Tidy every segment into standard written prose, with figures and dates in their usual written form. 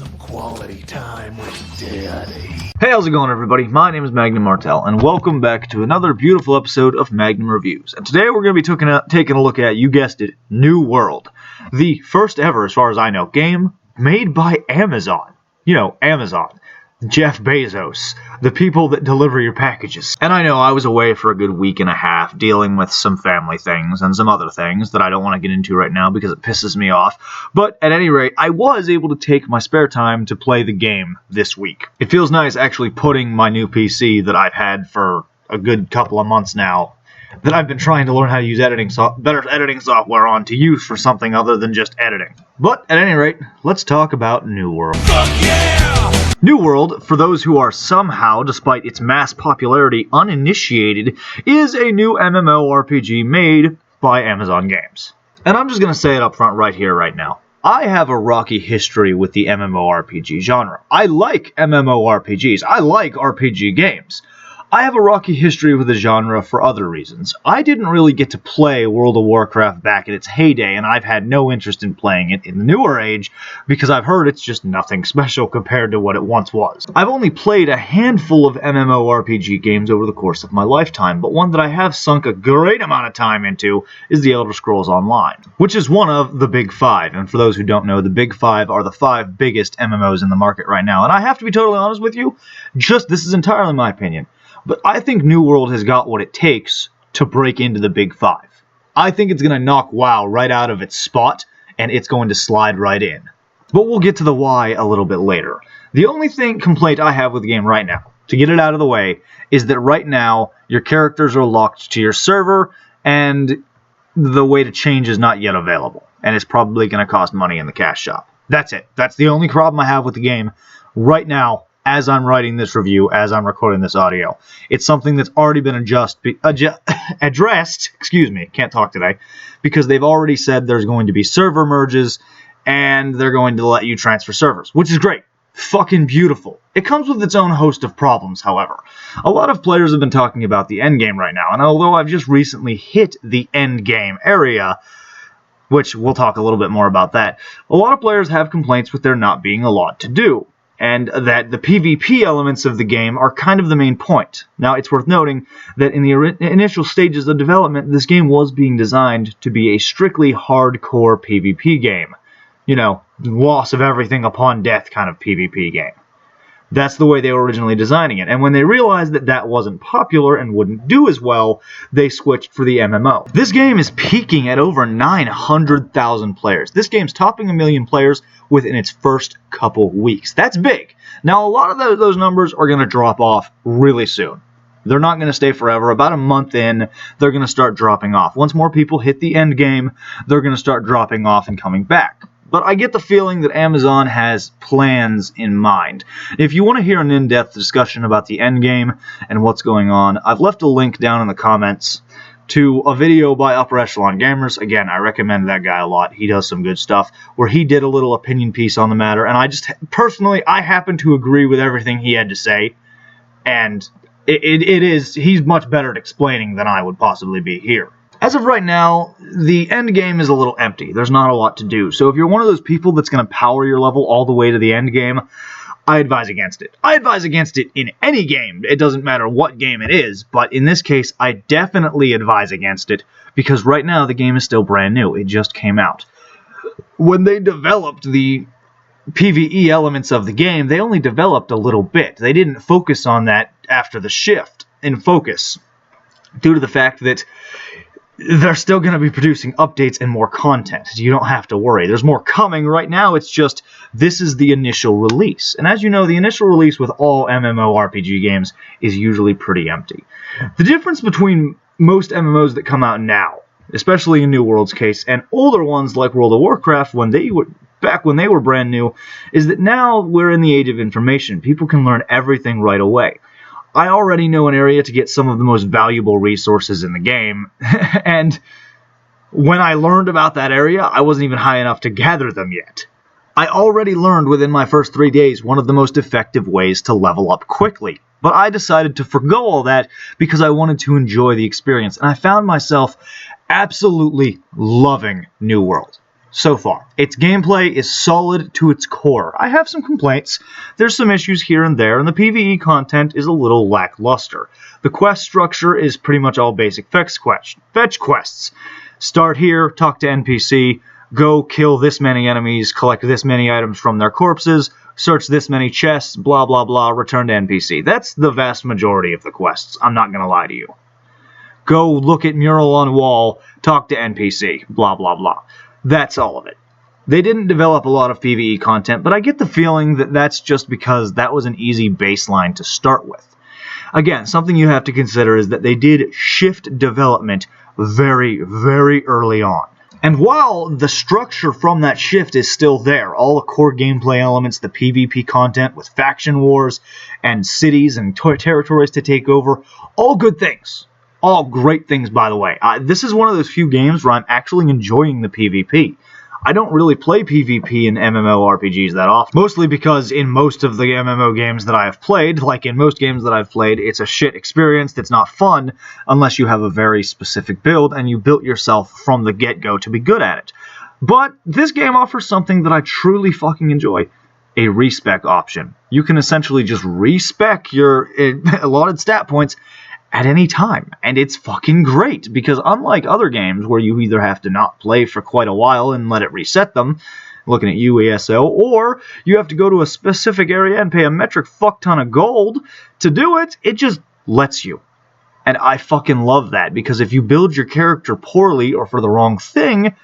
some quality time with Daddy. Hey, how's it going, everybody? My name is Magnum Martel, and welcome back to another beautiful episode of Magnum Reviews. And today we're going to be taking a look at, you guessed it, New World. The first ever, as far as I know, game made by Amazon. You know, Amazon. Jeff Bezos. The people that deliver your packages. And I know I was away for a good week and a half dealing with some family things and some other things that I don't want to get into right now because it pisses me off. But at any rate, I was able to take my spare time to play the game this week. It feels nice actually putting my new PC that I've had for a good couple of months now, that I've been trying to learn how to use better editing software on, to use for something other than just editing. But at any rate, let's talk about New World. Fuck yeah! New World, for those who are somehow, despite its mass popularity, uninitiated, is a new MMORPG made by Amazon Games. And I'm just going to say it up front right here, right now. I have a rocky history with the MMORPG genre. I like MMORPGs. I like RPG games. I have a rocky history with the genre for other reasons. I didn't really get to play World of Warcraft back in its heyday, and I've had no interest in playing it in the newer age because I've heard it's just nothing special compared to what it once was. I've only played a handful of MMORPG games over the course of my lifetime, but one that I have sunk a great amount of time into is The Elder Scrolls Online, which is one of the Big Five. And for those who don't know, the Big Five are the 5 biggest MMOs in the market right now. And I have to be totally honest with you, this is entirely my opinion, but I think New World has got what it takes to break into the Big Five. I think it's going to knock WoW right out of its spot, and it's going to slide right in. But we'll get to the why a little bit later. The only complaint I have with the game right now, to get it out of the way, is that right now your characters are locked to your server, and the way to change is not yet available. And it's probably going to cost money in the cash shop. That's it. That's the only problem I have with the game right now. As I'm writing this review, as I'm recording this audio. It's something that's already been addressed, can't talk today, because they've already said there's going to be server merges, and they're going to let you transfer servers, which is great. Fucking beautiful. It comes with its own host of problems, however. A lot of players have been talking about the endgame right now, and although I've just recently hit the endgame area, which we'll talk a little bit more about that, a lot of players have complaints with there not being a lot to do, and that the PvP elements of the game are kind of the main point. Now, it's worth noting that in the initial stages of development, this game was being designed to be a strictly hardcore PvP game. You know, loss of everything upon death kind of PvP game. That's the way they were originally designing it, and when they realized that that wasn't popular and wouldn't do as well, they switched for the MMO. This game is peaking at over 900,000 players. This game's topping 1 million players within its first couple weeks. That's big. Now, a lot of those numbers are going to drop off really soon. They're not going to stay forever. About a month in, they're going to start dropping off. Once more people hit the end game, they're going to start dropping off and coming back. But I get the feeling that Amazon has plans in mind. If you want to hear an in-depth discussion about the endgame and what's going on, I've left a link down in the comments to a video by Upper Echelon Gamers. Again, I recommend that guy a lot. He does some good stuff, where he did a little opinion piece on the matter, and I happen to agree with everything he had to say, and he's much better at explaining than I would possibly be here. As of right now, the end game is a little empty. There's not a lot to do. So if you're one of those people that's going to power your level all the way to the end game, I advise against it. I advise against it in any game. It doesn't matter what game it is, but in this case, I definitely advise against it because right now the game is still brand new. It just came out. When they developed the PvE elements of the game, they only developed a little bit. They didn't focus on that after the shift in focus, due to the fact that they're still going to be producing updates and more content. You don't have to worry. There's more coming. Right now, it's just, this is the initial release. And as you know, the initial release with all MMORPG games is usually pretty empty. The difference between most MMOs that come out now, especially in New World's case, and older ones like World of Warcraft, back when they were brand new, is that now we're in the age of information. People can learn everything right away. I already know an area to get some of the most valuable resources in the game, and when I learned about that area, I wasn't even high enough to gather them yet. I already learned within my first 3 days one of the most effective ways to level up quickly, but I decided to forgo all that because I wanted to enjoy the experience, and I found myself absolutely loving New World. so far. Its gameplay is solid to its core. I have some complaints. There's some issues here and there, and the PvE content is a little lackluster. The quest structure is pretty much all basic fetch quests. Start here, talk to NPC, go kill this many enemies, collect this many items from their corpses, search this many chests, blah blah blah, return to NPC. That's the vast majority of the quests, I'm not gonna lie to you. Go look at mural on wall, talk to NPC, blah blah blah. That's all of it. They didn't develop a lot of PvE content, but I get the feeling that that's just because that was an easy baseline to start with. Again, something you have to consider is that they did shift development very, very early on. And while the structure from that shift is still there, all the core gameplay elements, the PvP content with faction wars and cities and territories to take over, all good things. All great things, by the way. This is one of those few games where I'm actually enjoying the PvP. I don't really play PvP in MMORPGs that often, mostly because in most of the MMO games that I have played, like in most games that I've played, it's a shit experience that's not fun unless you have a very specific build and you built yourself from the get-go to be good at it. But this game offers something that I truly fucking enjoy. A respec option. You can essentially just respec your allotted stat points at any time, and it's fucking great, because unlike other games where you either have to not play for quite a while and let it reset them, looking at you ESO, or you have to go to a specific area and pay a metric fuck ton of gold to do it, it just lets you. And I fucking love that, because if you build your character poorly or for the wrong thing,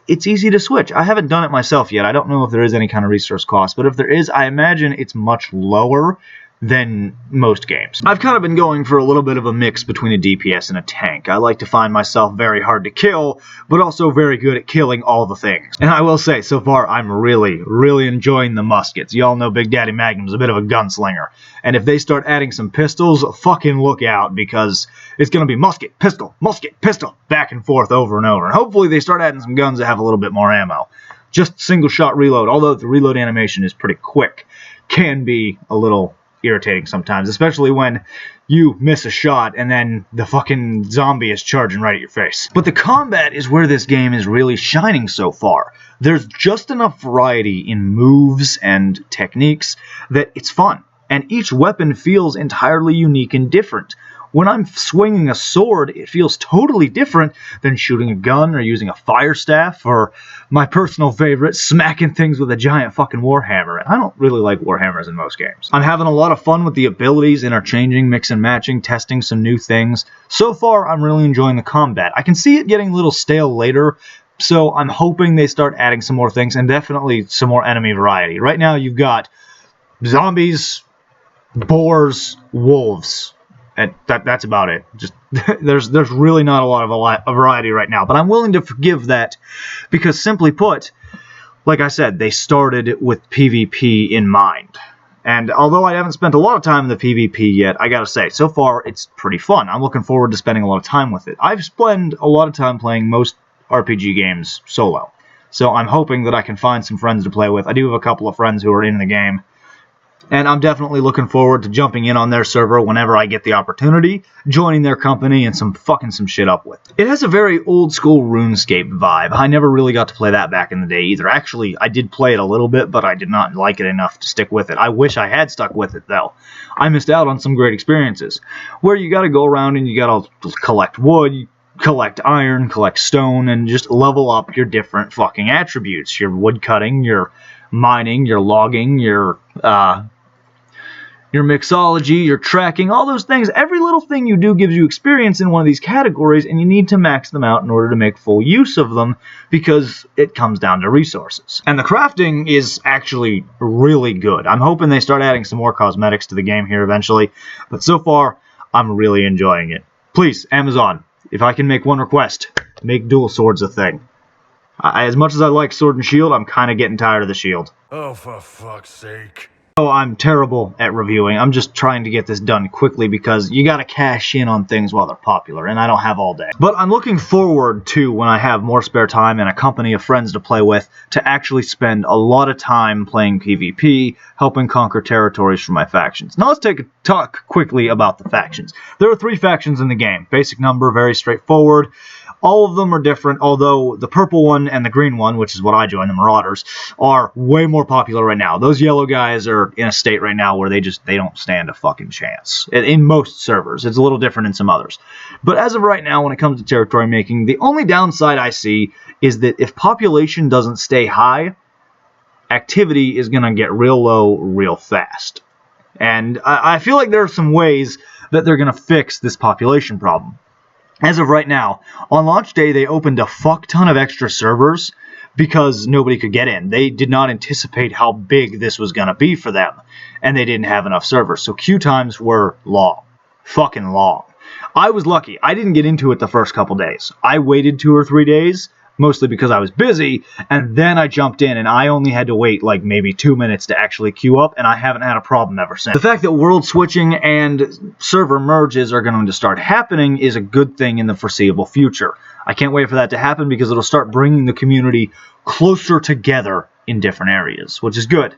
it's easy to switch. I haven't done it myself yet. I don't know if there is any kind of resource cost, but if there is, I imagine it's much lower than most games. I've kind of been going for a little bit of a mix between a DPS and a tank. I like to find myself very hard to kill, but also very good at killing all the things. And I will say, so far, I'm really, really enjoying the muskets. Y'all know Big Daddy Magnum's a bit of a gunslinger. And if they start adding some pistols, fucking look out, because it's gonna be musket, pistol, back and forth over and over. And hopefully they start adding some guns that have a little bit more ammo. Just single shot reload, although the reload animation is pretty quick, can be a little irritating sometimes, especially when you miss a shot and then the fucking zombie is charging right at your face. But the combat is where this game is really shining so far. There's just enough variety in moves and techniques that it's fun, and each weapon feels entirely unique and different. When I'm swinging a sword, it feels totally different than shooting a gun or using a fire staff, or my personal favorite, smacking things with a giant fucking warhammer. And I don't really like warhammers in most games. I'm having a lot of fun with the abilities, interchanging, mix and matching, testing some new things. So far, I'm really enjoying the combat. I can see it getting a little stale later, so I'm hoping they start adding some more things, and definitely some more enemy variety. Right now, you've got zombies, boars, wolves. And that's about it. Just there's really not a lot of variety right now, but I'm willing to forgive that, because simply put, like I said, they started with PvP in mind. And although I haven't spent a lot of time in the PvP yet, I gotta say, so far it's pretty fun. I'm looking forward to spending a lot of time with it. I've spent a lot of time playing most RPG games solo, so I'm hoping that I can find some friends to play with. I do have a couple of friends who are in the game, and I'm definitely looking forward to jumping in on their server whenever I get the opportunity, joining their company, and fucking some shit up with. It has a very old school RuneScape vibe. I never really got to play that back in the day either. Actually, I did play it a little bit, but I did not like it enough to stick with it. I wish I had stuck with it, though. I missed out on some great experiences, where you gotta go around and you gotta collect wood, collect iron, collect stone, and just level up your different fucking attributes. Your wood cutting, your mining, your logging, your mixology, your tracking, all those things. Every little thing you do gives you experience in one of these categories, and you need to max them out in order to make full use of them, because it comes down to resources. And the crafting is actually really good. I'm hoping they start adding some more cosmetics to the game here eventually, but so far, I'm really enjoying it. Please, Amazon, if I can make one request, make dual swords a thing. As much as I like sword and shield, I'm kind of getting tired of the shield. Oh, for fuck's sake. Oh, I'm terrible at reviewing. I'm just trying to get this done quickly, because you gotta cash in on things while they're popular, and I don't have all day. But I'm looking forward to, when I have more spare time and a company of friends to play with, to actually spend a lot of time playing PvP, helping conquer territories for my factions. Now let's talk quickly about the factions. There are 3 factions in the game. Basic number, very straightforward. All of them are different, although the purple one and the green one, which is what I joined, the Marauders, are way more popular right now. Those yellow guys are in a state right now where they don't stand a fucking chance. In most servers. It's a little different in some others. But as of right now, when it comes to territory making, the only downside I see is that if population doesn't stay high, activity is going to get real low real fast. And I feel like there are some ways that they're going to fix this population problem. As of right now, on launch day, they opened a fuck ton of extra servers because nobody could get in. They did not anticipate how big this was going to be for them, and they didn't have enough servers. So queue times were long. Fucking long. I was lucky. I didn't get into it the first couple days. I waited 2 or 3 days, mostly because I was busy, and then I jumped in, and I only had to wait like maybe 2 minutes to actually queue up, and I haven't had a problem ever since. The fact that world switching and server merges are going to start happening is a good thing in the foreseeable future. I can't wait for that to happen because it'll start bringing the community closer together in different areas, which is good.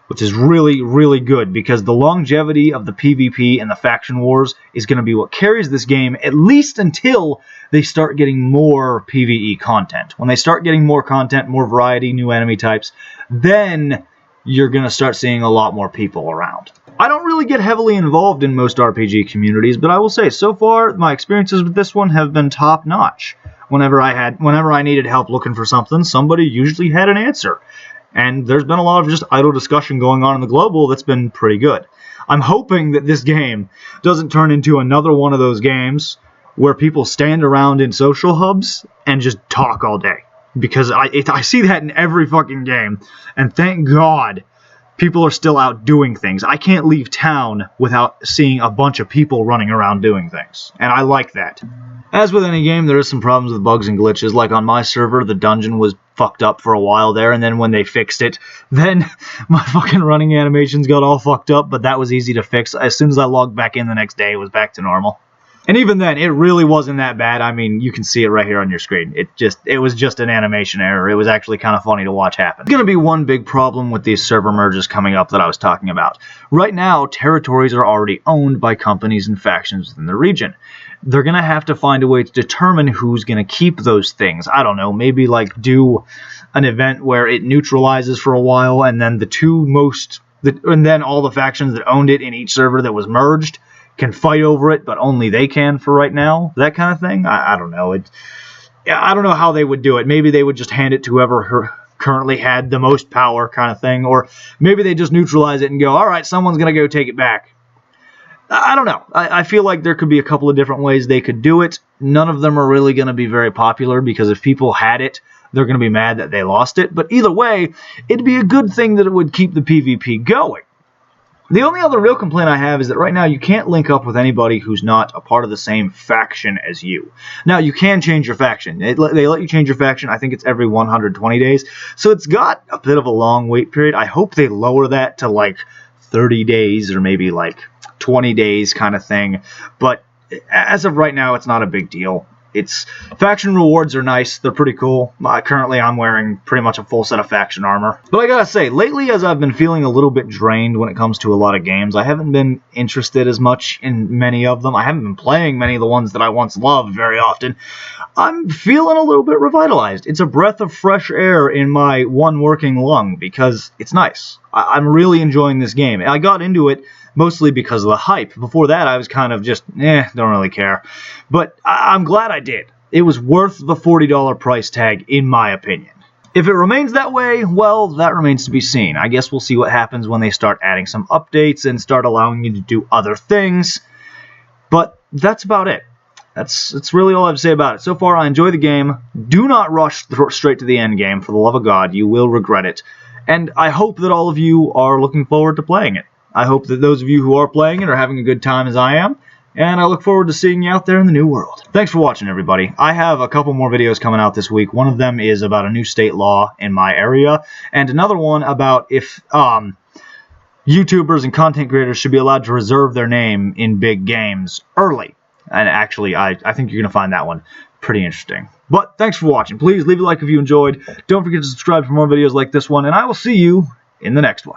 Which is really, really good, because the longevity of the PvP and the faction wars is going to be what carries this game, at least until they start getting more PvE content. When they start getting more content, more variety, new enemy types, then you're going to start seeing a lot more people around. I don't really get heavily involved in most RPG communities, but I will say, so far, my experiences with this one have been top-notch. Whenever I needed help looking for something, somebody usually had an answer. And there's been a lot of just idle discussion going on in the global that's been pretty good. I'm hoping that this game doesn't turn into another one of those games where people stand around in social hubs and just talk all day. Because I see that in every fucking game. And thank God people are still out doing things. I can't leave town without seeing a bunch of people running around doing things. And I like that. As with any game, there is some problems with bugs and glitches. Like on my server, the dungeon was fucked up for a while there, and then when they fixed it, then my fucking running animations got all fucked up, but that was easy to fix. As soon as I logged back in the next day, it was back to normal. And even then, it really wasn't that bad. I mean, you can see it right here on your screen. It was just an animation error. It was actually kind of funny to watch happen. There's going to be one big problem with these server merges coming up that I was talking about. Right now, territories are already owned by companies and factions within the region. They're going to have to find a way to determine who's going to keep those things. I don't know, maybe like do an event where it neutralizes for a while, and then and then all the factions that owned it in each server that was merged can fight over it, but only they can for right now. That kind of thing. I don't know. I don't know how they would do it. Maybe they would just hand it to whoever currently had the most power, kind of thing, or maybe they just neutralize it and go, all right, someone's going to go take it back. I don't know. I feel like there could be a couple of different ways they could do it. None of them are really going to be very popular, because if people had it, they're going to be mad that they lost it. But either way, it'd be a good thing that it would keep the PvP going. The only other real complaint I have is that right now you can't link up with anybody who's not a part of the same faction as you. Now, you can change your faction. They let you change your faction. I think it's every 120 days. So it's got a bit of a long wait period. I hope they lower that to like 30 days or maybe like 20 days kind of thing. But as of right now, it's not a big deal. Faction rewards are nice. They're pretty cool. Currently, I'm wearing pretty much a full set of faction armor. But I gotta say, lately, as I've been feeling a little bit drained when it comes to a lot of games, I haven't been interested as much in many of them. I haven't been playing many of the ones that I once loved very often. I'm feeling a little bit revitalized. It's a breath of fresh air in my one working lung, because it's nice. I'm really enjoying this game. I got into it mostly because of the hype. Before that, I was kind of just, don't really care. But I'm glad I did. It was worth the $40 price tag, in my opinion. If it remains that way, well, that remains to be seen. I guess we'll see what happens when they start adding some updates and start allowing you to do other things. But that's about it. That's really all I have to say about it. So far, I enjoy the game. Do not rush straight to the end game, for the love of God. You will regret it. And I hope that all of you are looking forward to playing it. I hope that those of you who are playing it are having a good time as I am, and I look forward to seeing you out there in the new world. Thanks for watching, everybody. I have a couple more videos coming out this week. One of them is about a new state law in my area, and another one about if YouTubers and content creators should be allowed to reserve their name in big games early. And actually, I think you're going to find that one pretty interesting. But thanks for watching. Please leave a like if you enjoyed. Don't forget to subscribe for more videos like this one, and I will see you in the next one.